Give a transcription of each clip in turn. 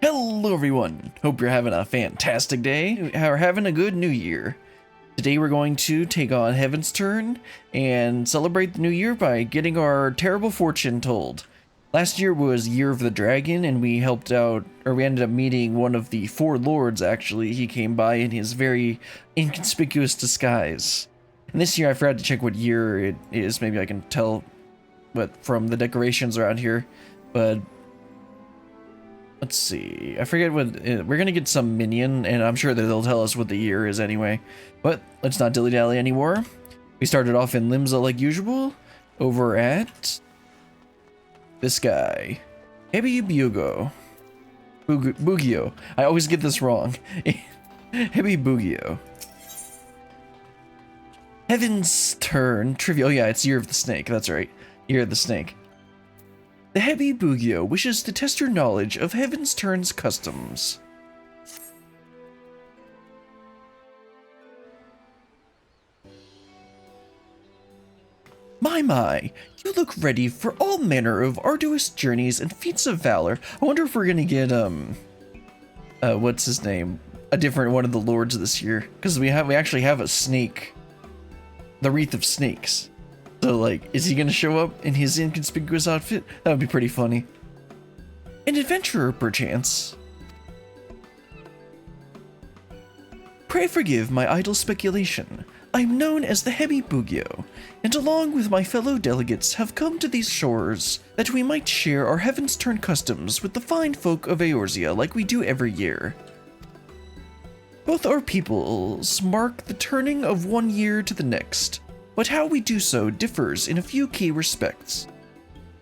Hello everyone, hope you're having a fantastic day, or having a good new year. Today we're going to take on Heavensturn and celebrate the new year by getting our terrible fortune told. Last year was Year of the Dragon and we helped out, or we ended up meeting one of the four lords actually. He came by in his very inconspicuous disguise. And this year I forgot to check what year it is, maybe I can tell from the decorations around here, but let's see. I forget what we're gonna get some minion, and I'm sure that they'll tell us what the year is anyway. But let's not dilly-dally anymore. We started off in Limsa like usual, over at this guy, Bugio. I always get this wrong. Bugio. Heavensturn trivia. Oh yeah, it's Year of the Snake. That's right. Year of the Snake. The Bugio wishes to test your knowledge of Heavenssturn's customs. My, you look ready for all manner of arduous journeys and feats of valor. I wonder if we're gonna get, what's his name? A different one of the lords this year. Because we actually have a snake. The Wreath of Snakes. So, like, is he gonna show up in his inconspicuous outfit? That would be pretty funny. An adventurer, perchance. Pray forgive my idle speculation. I am known as the Bugio, and along with my fellow delegates have come to these shores that we might share our Heavensturn customs with the fine folk of Eorzea like we do every year. Both our peoples mark the turning of one year to the next, but how we do so differs in a few key respects.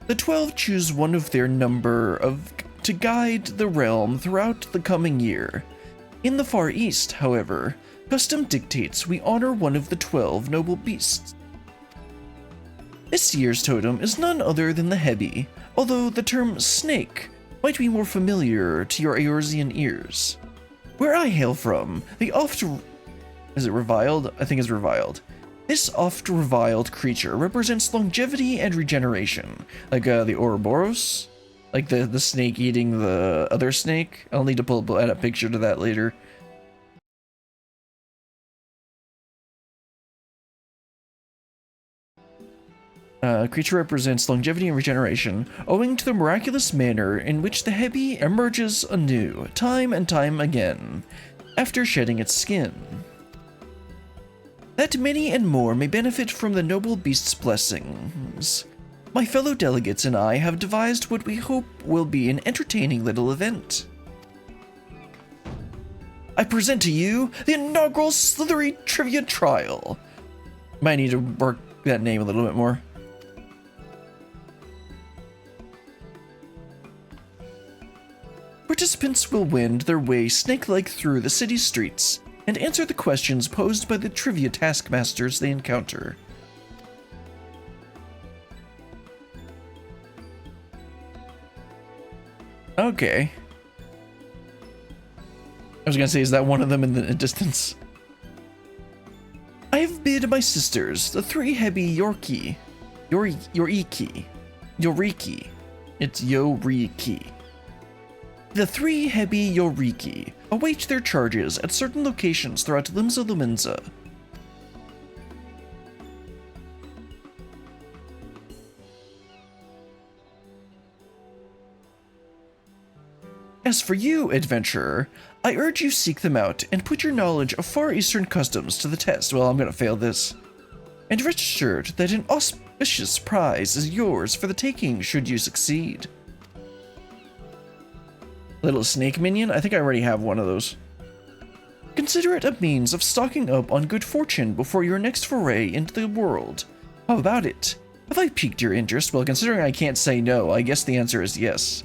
The 12 choose one of their number to guide the realm throughout the coming year. In the Far East, however, custom dictates we honor one of the 12 noble beasts. This year's totem is none other than the Hebi, although the term snake might be more familiar to your Eorzean ears. Where I hail from, the is it reviled? I think it's reviled. This oft-reviled creature represents longevity and regeneration, like the Ouroboros, like the snake eating the other snake. I'll need to add a picture to that later. Creature represents longevity and regeneration, owing to the miraculous manner in which the Hebi emerges anew, time and time again, after shedding its skin. That many and more may benefit from the noble beast's blessings. My fellow delegates and I have devised what we hope will be an entertaining little event. I present to you the inaugural Slithery Trivia Trial. Might need to work that name a little bit more. Participants will wend their way snake-like through the city streets and answer the questions posed by the trivia taskmasters they encounter. Okay. I was gonna say, is that one of them in the distance? I have bid my sisters, the 3 Hebi Yoriki. It's Yoriki. The 3 Hebi Yoriki await their charges at certain locations throughout Limsa. As for you, adventurer, I urge you seek them out and put your knowledge of Far Eastern customs to the test. Well, I'm gonna fail this. And rest assured that an auspicious prize is yours for the taking should you succeed. Little snake minion? I think I already have one of those. Consider it a means of stocking up on good fortune before your next foray into the world. How about it? Have I piqued your interest? Well, considering I can't say no, I guess the answer is yes.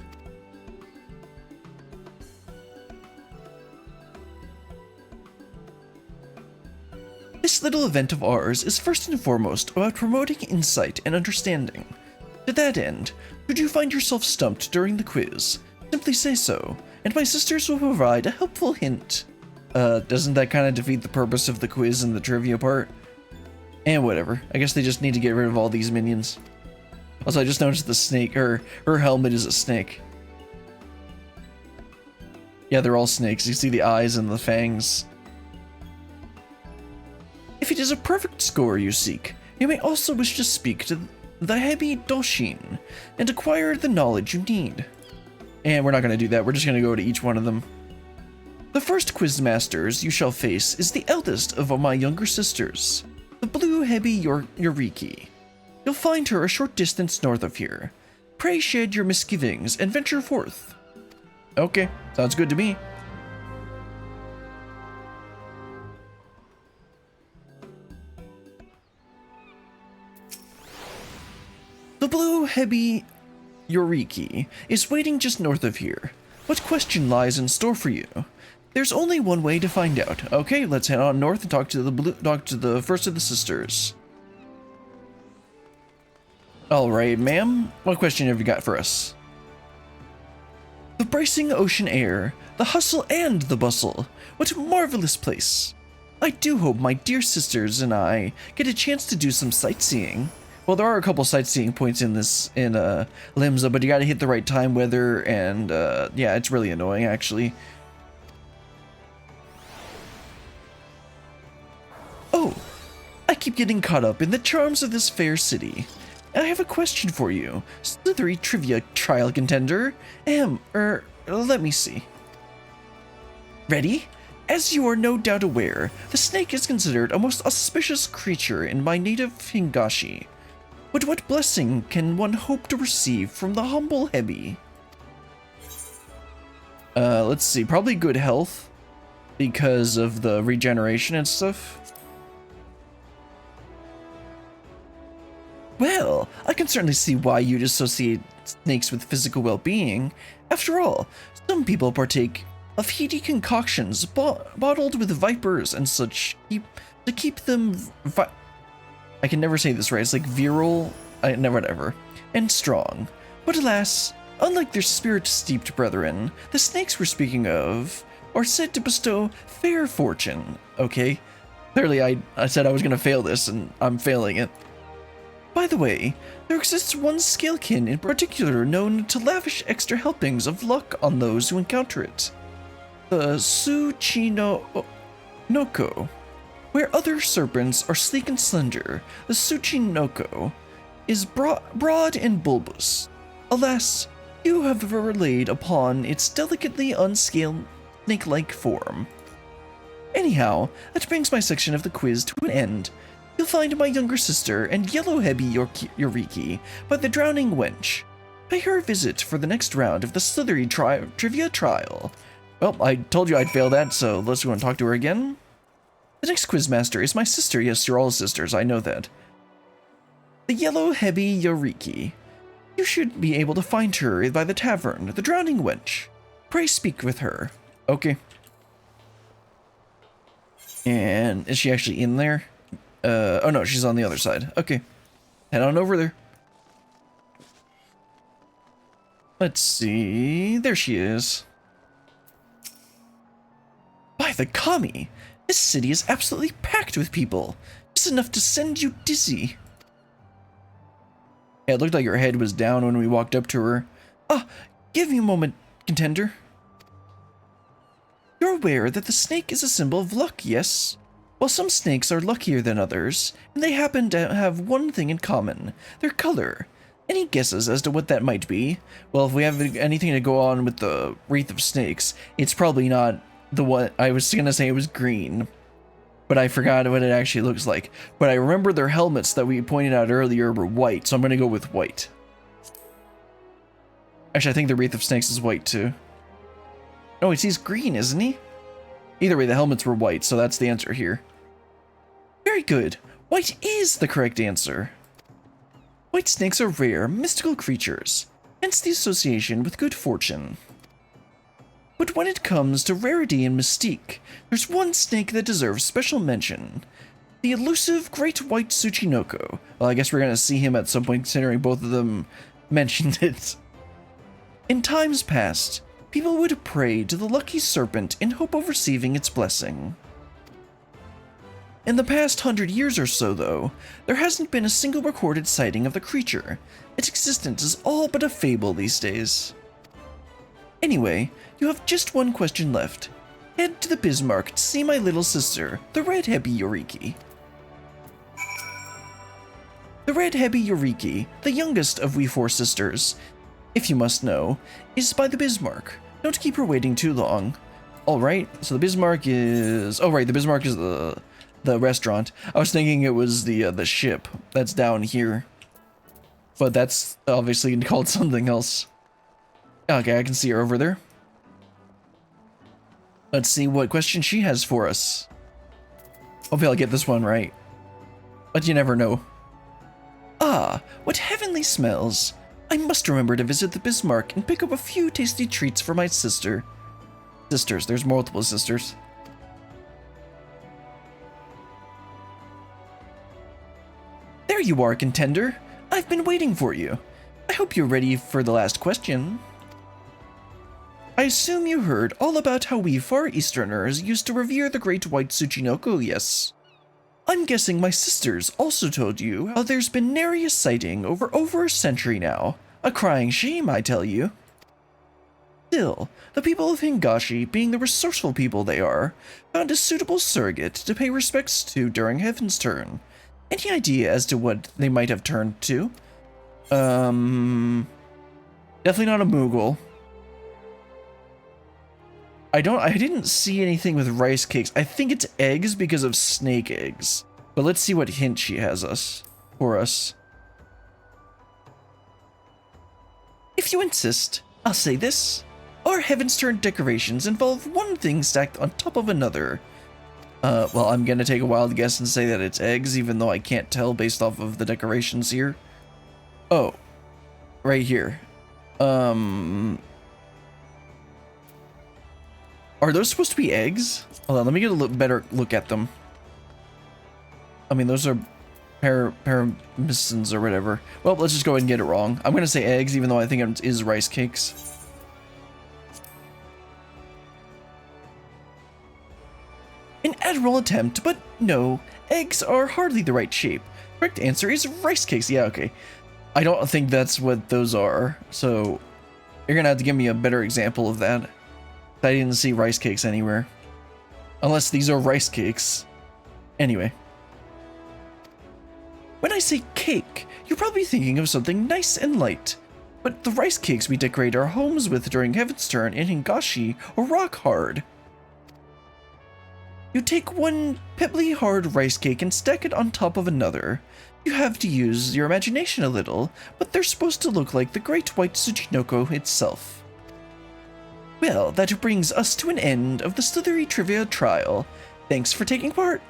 This little event of ours is first and foremost about promoting insight and understanding. To that end, should you find yourself stumped during the quiz, simply say so, and my sisters will provide a helpful hint. Doesn't that kind of defeat the purpose of the quiz and the trivia part? And whatever. I guess they just need to get rid of all these minions. Also, I just noticed the snake, her helmet is a snake. Yeah, they're all snakes. You see the eyes and the fangs. If it is a perfect score you seek, you may also wish to speak to the Hebi Doshin and acquire the knowledge you need. And we're not going to do that. We're just going to go to each one of them. The first quizmasters you shall face is the eldest of my younger sisters, the blue Hebi Yoriki. You'll find her a short distance north of here. Pray shed your misgivings and venture forth. Okay, sounds good to me. The blue Hebi Yoriki is waiting just north of here. What question lies in store for you? There's only one way to find out. Okay, let's head on north and talk to the first of the sisters. All right, ma'am. What question have you got for us? The bracing ocean air, the hustle and the bustle. What a marvelous place. I do hope my dear sisters and I get a chance to do some sightseeing. Well, there are a couple sightseeing points in Limsa, but you gotta hit the right time, weather, and yeah, it's really annoying, actually. Oh, I keep getting caught up in the charms of this fair city. I have a question for you, slithery trivia trial contender. Let me see. Ready? As you are no doubt aware, the snake is considered a most auspicious creature in my native Hingashi. But what blessing can one hope to receive from the humble Hebi? Let's see, probably good health, because of the regeneration and stuff. Well, I can certainly see why you'd associate snakes with physical well-being. After all, some people partake of heady concoctions bottled with vipers and such to keep them I can never say this right. It's like virile, whatever, and strong. But alas, unlike their spirit-steeped brethren, the snakes we're speaking of are said to bestow fair fortune. Okay, clearly I said I was going to fail this, and I'm failing it. By the way, there exists one scalekin in particular known to lavish extra helpings of luck on those who encounter it. The Tsuchinoko. Where other serpents are sleek and slender, the Tsuchinoko is broad and bulbous. Alas, you have ever laid upon its delicately unscaled snake-like form. Anyhow, that brings my section of the quiz to an end. You'll find my younger sister and yellow Hebi Yoriki by the Drowning Wench. Pay her a visit for the next round of the slithery trivia trial. Well, I told you I'd fail that, so let's go and talk to her again. The next quizmaster is my sister. Yes, you're all sisters, I know that. The yellow Hebi Yoriki. You should be able to find her by the tavern, the Drowning Wench. Pray speak with her. Okay. And is she actually in there? Oh no, she's on the other side. Okay. Head on over there. Let's see. There she is. By the kami! This city is absolutely packed with people. It's enough to send you dizzy. Yeah, it looked like her head was down when we walked up to her. Ah, give me a moment, contender. You're aware that the snake is a symbol of luck, yes? Well, some snakes are luckier than others, and they happen to have one thing in common, their color. Any guesses as to what that might be? Well, if we have anything to go on with the Wreath of Snakes, it's probably not the one. I was gonna say it was green, but I forgot what it actually looks like. But I remember their helmets that we pointed out earlier were white, so I'm gonna go with white. Actually, I think the Wreath of Snakes is white too. Oh, he's green, isn't he? Either way, the helmets were white, so that's the answer here. Very good. White is the correct answer. White snakes are rare, mystical creatures, hence the association with good fortune. But when it comes to rarity and mystique, there's one snake that deserves special mention. The elusive great white Tsuchinoko. Well, I guess we're going to see him at some point, considering both of them mentioned it. In times past, people would pray to the lucky serpent in hope of receiving its blessing. In the past 100 years or so, though, there hasn't been a single recorded sighting of the creature. Its existence is all but a fable these days. Anyway, you have just one question left. Head to the Bismarck to see my little sister, the Red Heavy Yoriki. The Red Heavy Yoriki, the youngest of we 4 sisters, if you must know, is by the Bismarck. Don't keep her waiting too long. Alright, so the Bismarck is... Oh right, the Bismarck is the restaurant. I was thinking it was the ship that's down here. But that's obviously called something else. Okay, I can see her over there. Let's see what question she has for us. Hopefully I'll get this one right. But you never know. Ah, what heavenly smells. I must remember to visit the Bismarck and pick up a few tasty treats for my sister. Sisters, there's multiple sisters. There you are, contender. I've been waiting for you. I hope you're ready for the last question. I assume you heard all about how we Far Easterners used to revere the great white Tsuchinoko, yes? I'm guessing my sisters also told you how there's been nary a sighting over a century now. A crying shame, I tell you. Still, the people of Hingashi, being the resourceful people they are, found a suitable surrogate to pay respects to during Heavensturn. Any idea as to what they might have turned to? Definitely not a Moogle. I didn't see anything with rice cakes. I think it's eggs because of snake eggs. But let's see what hint she has for us. If you insist, I'll say this. Our Heavensturn decorations involve one thing stacked on top of another. Well, I'm gonna take a wild guess and say that it's eggs, even though I can't tell based off of the decorations here. Oh, right here. Are those supposed to be eggs? Hold on, let me get a better look at them. I mean, those are paramescens or whatever. Well, let's just go ahead and get it wrong. I'm going to say eggs, even though I think it is rice cakes. An admirable attempt, but no. Eggs are hardly the right shape. Correct answer is rice cakes. Yeah, okay. I don't think that's what those are, so you're going to have to give me a better example of that. I didn't see rice cakes anywhere. Unless these are rice cakes. Anyway. When I say cake, you're probably thinking of something nice and light. But the rice cakes we decorate our homes with during Heavensturn in Hingashi are rock hard. You take one pebbly hard rice cake and stack it on top of another. You have to use your imagination a little, but they're supposed to look like the great white Tsuchinoko itself. Well, that brings us to an end of the Slithery Trivia Trial. Thanks for taking part.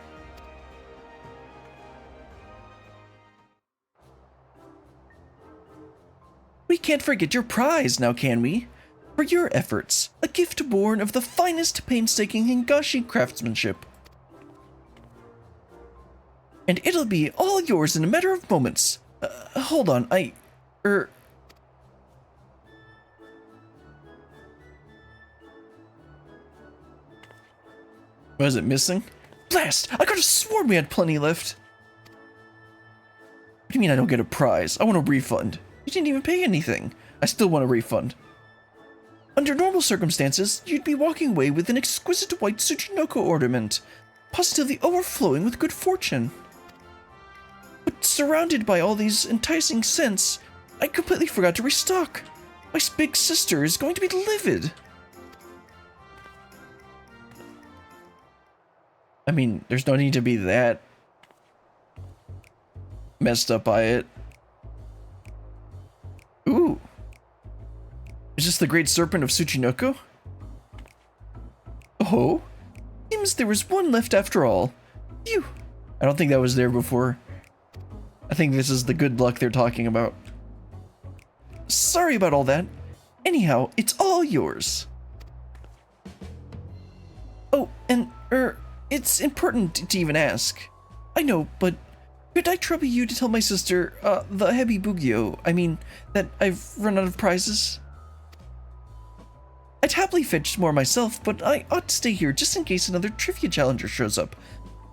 We can't forget your prize now, can we? For your efforts, a gift born of the finest painstaking Hingashi craftsmanship. And it'll be all yours in a matter of moments. Hold on, Was it missing? Blast! I could have sworn we had plenty left. What do you mean I don't get a prize? I want a refund. You didn't even pay anything. I still want a refund. Under normal circumstances, you'd be walking away with an exquisite white Tsuchinoko ornament, positively overflowing with good fortune. But surrounded by all these enticing scents, I completely forgot to restock. My big sister is going to be livid. I mean, there's no need to be that messed up by it. Ooh. Is this the great Serpent of Tsuchinoko? Oh, seems there was one left after all. Phew. I don't think that was there before. I think this is the good luck they're talking about. Sorry about all that. Anyhow, it's all yours. Oh, and, it's important to even ask. I know, but could I trouble you to tell my sister, the Heavy Bugyo, I mean, that I've run out of prizes? I'd happily fetch more myself, but I ought to stay here just in case another trivia challenger shows up.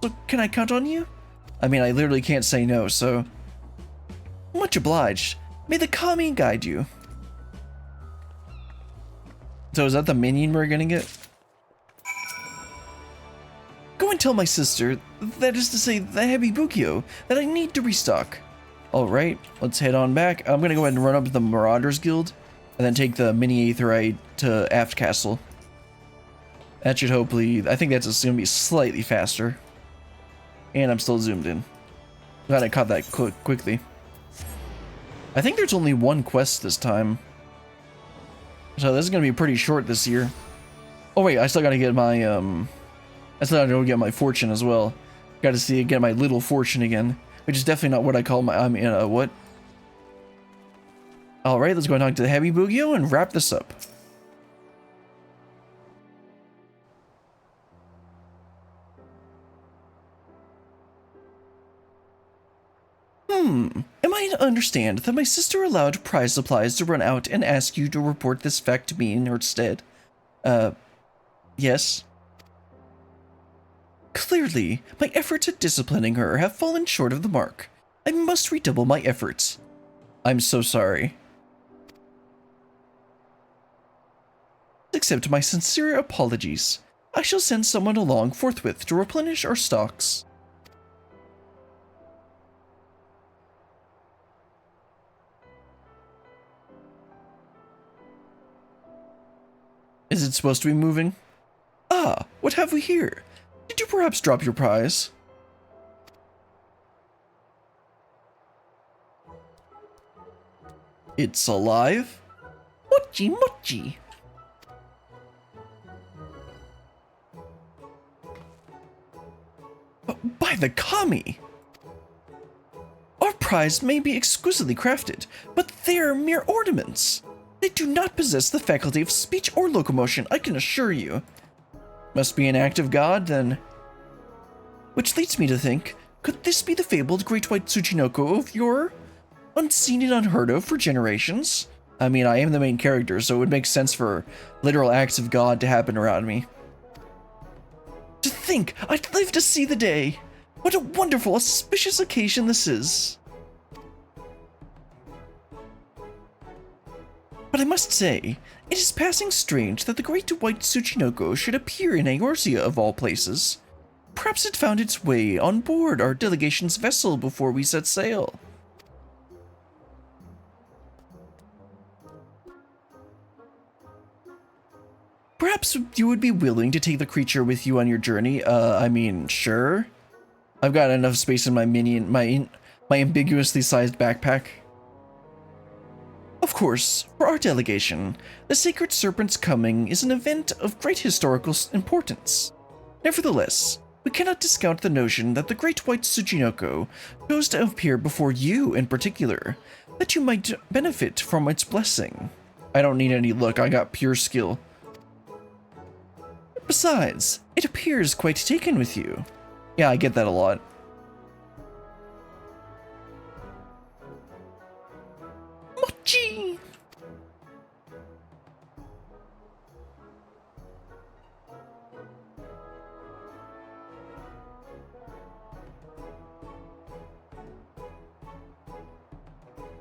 So can I count on you? I mean, I literally can't say no, so... Much obliged. May the Kami guide you. So is that the minion we're gonna get? Go and tell my sister, that is to say the Heavy Bugyo, that I need to restock. Alright, let's head on back. I'm gonna go ahead and run up to the Marauders Guild, and then take the mini Aetherite to Aft Castle. That should hopefully, I think that's gonna be slightly faster. And I'm still zoomed in. Glad I caught that quickly. I think there's only one quest this time. So this is gonna be pretty short this year. Oh wait, I still gotta get my, I still gotta go get my fortune as well. Gotta get my little fortune again. Which is definitely not what I call my, what? Alright, let's go and talk to the Heavy Bugyo and wrap this up. Am I to understand that my sister allowed prize supplies to run out and asked you to report this fact to me in her stead? Yes. Clearly, my efforts at disciplining her have fallen short of the mark. I must redouble my efforts. I'm so sorry. Accept my sincere apologies. I shall send someone along forthwith to replenish our stocks. Is it supposed to be moving? Ah, what have we here? Did you perhaps drop your prize? It's alive? Mochi mochi! By the kami! Our prize may be exquisitely crafted, but they are mere ornaments. They do not possess the faculty of speech or locomotion, I can assure you. Must be an act of God, then. Which leads me to think, could this be the fabled Great White Tsuchinoko of yore? Unseen and unheard of for generations? I mean, I am the main character, so it would make sense for literal acts of God to happen around me. To think I'd live to see the day! What a wonderful, auspicious occasion this is! But I must say, it is passing strange that the Great White Tsuchinoko should appear in Eorzea of all places. Perhaps it found its way on board our delegation's vessel before we set sail. Perhaps you would be willing to take the creature with you on your journey. I mean, sure. I've got enough space in my my ambiguously sized backpack. Of course, for our delegation, the Sacred Serpent's coming is an event of great historical importance. Nevertheless, we cannot discount the notion that the Great White Tsuchinoko chose to appear before you in particular, that you might benefit from its blessing. I don't need any luck, I got pure skill. Besides, it appears quite taken with you. Yeah, I get that a lot. Mochi!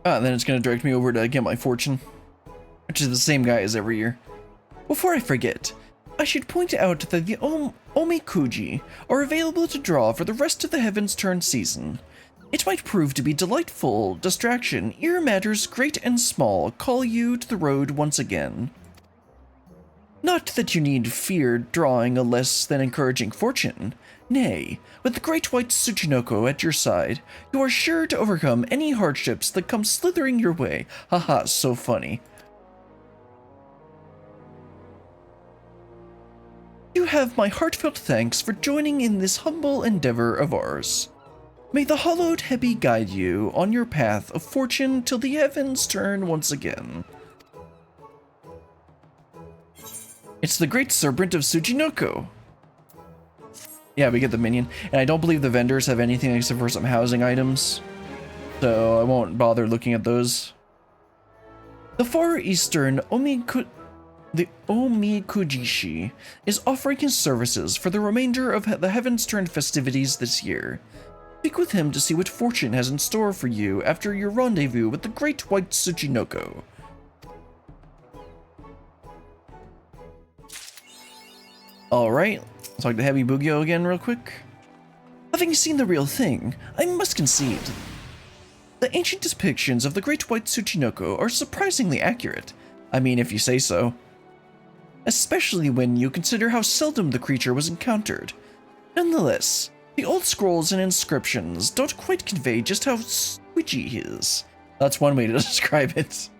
Ah, then it's gonna direct me over to get my fortune, which is the same guy as every year. Before I forget, I should point out that the Omikuji are available to draw for the rest of the Heavensturn season. It might prove to be delightful distraction ere matters great and small call you to the road once again. Not that you need fear drawing a less than encouraging fortune. Nay, with the Great White Tsuchinoko at your side, you are sure to overcome any hardships that come slithering your way. Haha, so funny. You have my heartfelt thanks for joining in this humble endeavor of ours. May the hallowed Hebi guide you on your path of fortune till the heavens turn once again. It's the Great Serpent of Tsuchinoko. Yeah, we get the minion. And I don't believe the vendors have anything except for some housing items, so I won't bother looking at those. The Far Eastern the Omikujishi is offering his services for the remainder of the Heavensturn festivities this year. Speak with him to see what fortune has in store for you after your rendezvous with the Great White Tsuchinoko. Alright, let's talk to Heavy Bugyo again real quick. Having seen the real thing, I must concede. The ancient depictions of the Great White Tsuchinoko are surprisingly accurate. I mean, if you say so. Especially when you consider how seldom the creature was encountered. Nonetheless, the old scrolls and inscriptions don't quite convey just how squidgy he is. That's one way to describe it.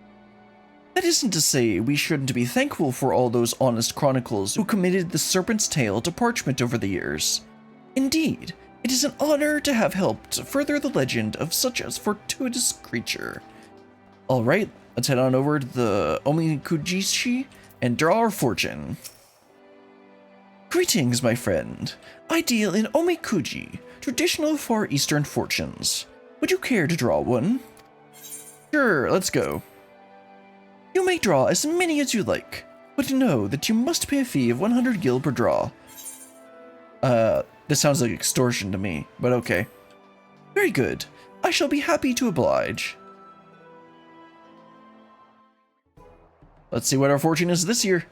That isn't to say we shouldn't be thankful for all those honest chronicles who committed the Serpent's tale to parchment over the years. Indeed, it is an honor to have helped further the legend of such a fortuitous creature. Alright, let's head on over to the Omikujishi and draw our fortune. Greetings, my friend. I deal in Omikuji, traditional Far Eastern fortunes. Would you care to draw one? Sure, let's go. You may draw as many as you like, but know that you must pay a fee of 100 gil per draw. This sounds like extortion to me, but okay. Very good. I shall be happy to oblige. Let's see what our fortune is this year.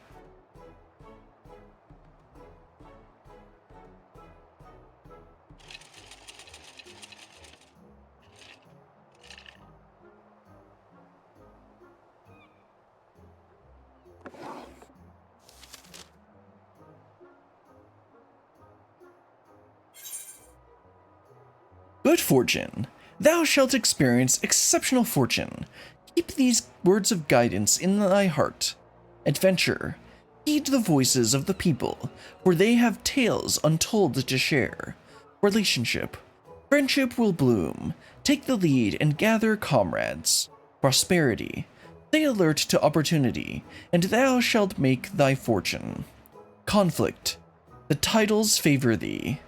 Good fortune. Thou shalt experience exceptional fortune. Keep these words of guidance in thy heart. Adventure. Heed the voices of the people, for they have tales untold to share. Relationship. Friendship will bloom. Take the lead and gather comrades. Prosperity. Stay alert to opportunity, and thou shalt make thy fortune. Conflict. The titles favor thee.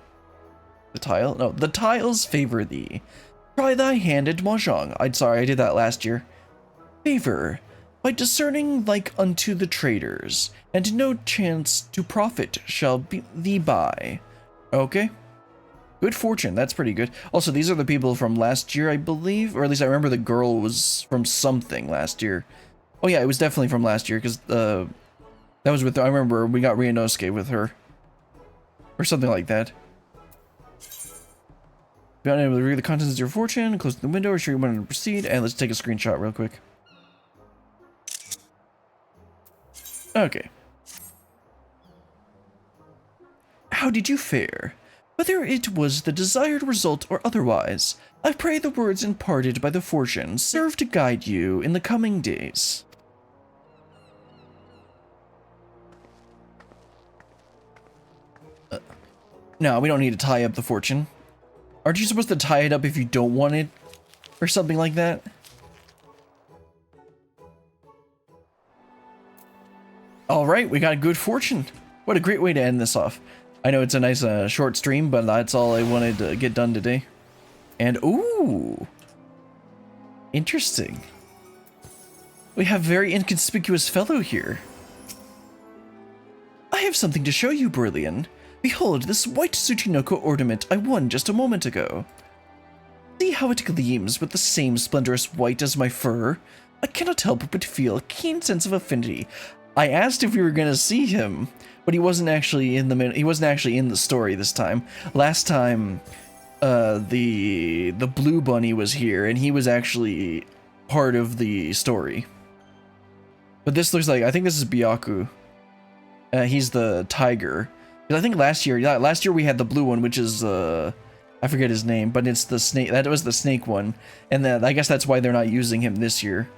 The tiles favor thee. Try thy hand at mahjong. I did that last year. Favor. By discerning like unto the traders, and no chance to profit shall be thee buy. Okay. Good fortune, that's pretty good. Also, these are the people from last year, I believe, or at least I remember the girl was from something last year. Oh yeah, it was definitely from last year, because that was with, I remember we got Ryunosuke with her. Or something like that. Be unable to read the contents of your fortune, close the window, or sure you want to proceed, and let's take a screenshot real quick. Okay. How did you fare? Whether it was the desired result or otherwise, I pray the words imparted by the fortune serve to guide you in the coming days. No, we don't need to tie up the fortune. Aren't you supposed to tie it up if you don't want it? Or something like that? Alright, we got good fortune. What a great way to end this off. I know it's a nice short stream, but that's all I wanted to get done today. And ooh! Interesting. We have very inconspicuous fellow here. I have something to show you, Brillian. Behold this white Tsuchinoko ornament I won just a moment ago. See how it gleams with the same splendorous white as my fur? I cannot help but feel a keen sense of affinity. I asked if we were gonna see him, but he wasn't actually in the story this time. Last time, the blue bunny was here, and he was actually part of the story. But this looks like, I think this is Byaku. He's the tiger. I think last year we had the blue one, which is I forget his name, but it's the snake. That was the snake one, and I guess that's why they're not using him this year,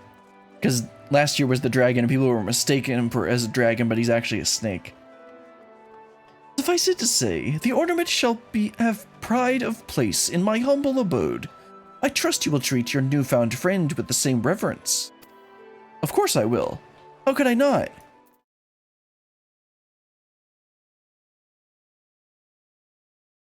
because last year was the dragon, and people were mistaking him as a dragon, but he's actually a snake. Suffice it to say, the ornament shall have pride of place in my humble abode. I trust you will treat your newfound friend with the same reverence. Of course I will. How could I not?